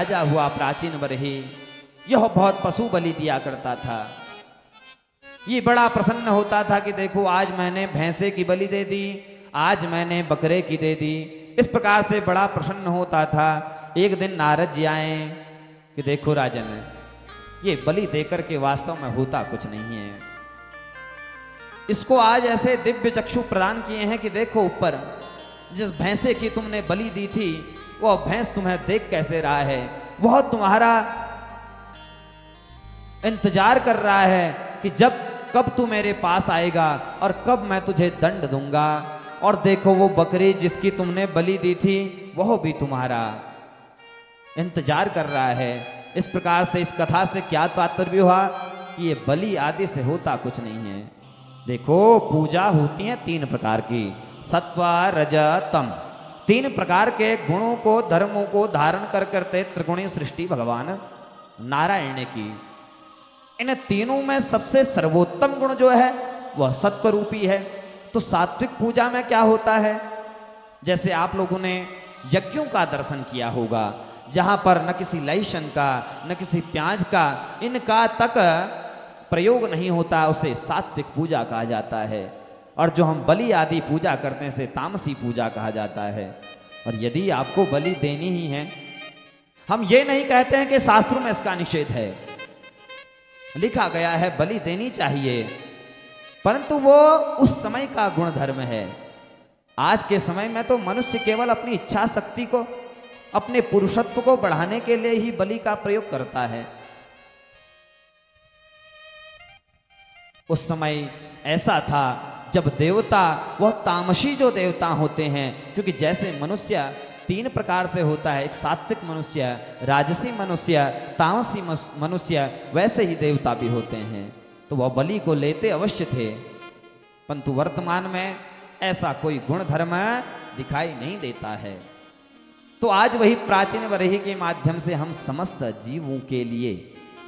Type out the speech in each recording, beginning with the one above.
राजा हुआ प्राचीन बरही, यह बहुत पशु बलि दिया करता था। ये बड़ा प्रसन्न होता था कि देखो आज मैंने भैंसे की बलि दे दी, आज मैंने बकरे की दे दी। इस प्रकार से बड़ा प्रसन्न होता था। एक दिन नारद जी आए कि देखो राजन, ये बलि देकर के वास्तव में होता कुछ नहीं है। इसको आज ऐसे दिव्य चक्षु प्रदान किए हैं कि देखो ऊपर जिस भैंसे की तुमने बलि दी थी वो भैंस तुम्हें देख कैसे रहा है, वह तुम्हारा इंतजार कर रहा है कि कब तू मेरे पास आएगा और कब मैं तुझे दंड दूंगा। और देखो वो बकरी जिसकी तुमने बलि दी थी वह भी तुम्हारा इंतजार कर रहा है। इस प्रकार से इस कथा से क्या तात्पर्य हुआ कि ये बलि आदि से होता कुछ नहीं है। देखो पूजा होती है तीन प्रकार की, सत्व रज तम। तीन प्रकार के गुणों को धर्मों को धारण कर करते त्रिगुणी सृष्टि भगवान नारायण ने की। इन तीनों में सबसे सर्वोत्तम गुण जो है वह सत्व रूपी है। तो सात्विक पूजा में क्या होता है, जैसे आप लोगों ने यज्ञों का दर्शन किया होगा जहां पर न किसी लहसुन का न किसी प्याज का इनका तक प्रयोग नहीं होता, उसे सात्विक पूजा कहा जाता है। और जो हम बलि आदि पूजा करते हैं उसे तामसी पूजा कहा जाता है। और यदि आपको बलि देनी ही है, हम ये नहीं कहते हैं कि शास्त्रों में इसका निषेध है, लिखा गया है बलि देनी चाहिए, परंतु वो उस समय का गुण धर्म है। आज के समय में तो मनुष्य केवल अपनी इच्छा शक्ति को, अपने पुरुषत्व को बढ़ाने के लिए ही बलि का प्रयोग करता है। उस समय ऐसा था जब देवता वह तामसी जो देवता होते हैं, क्योंकि जैसे मनुष्य तीन प्रकार से होता है, एक सात्विक मनुष्य, राजसी मनुष्य, तामसी मनुष्य, वैसे ही देवता भी होते हैं। तो वह बलि को लेते अवश्य थे, परंतु वर्तमान में ऐसा कोई गुण धर्म दिखाई नहीं देता है। तो आज वही प्राचीन वरही के माध्यम से हम समस्त जीवों के लिए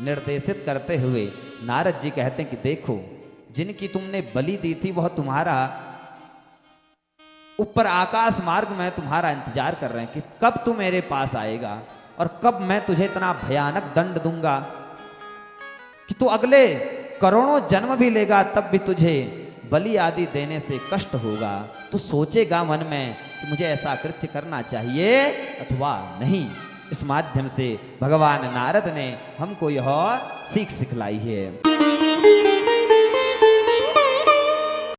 निर्देशित करते हुए नारद जी कहते हैं कि देखो जिनकी तुमने बलि दी थी वह तुम्हारा ऊपर आकाश मार्ग में तुम्हारा इंतजार कर रहे हैं कि कब तू मेरे पास आएगा और कब मैं तुझे इतना भयानक दंड दूंगा कि तू अगले करोड़ों जन्म भी लेगा तब भी तुझे बलि आदि देने से कष्ट होगा। तू सोचेगा मन में कि मुझे ऐसा कृत्य करना चाहिए अथवा नहीं। इस माध्यम से भगवान नारद ने हमको यह सीख सिखलाई है।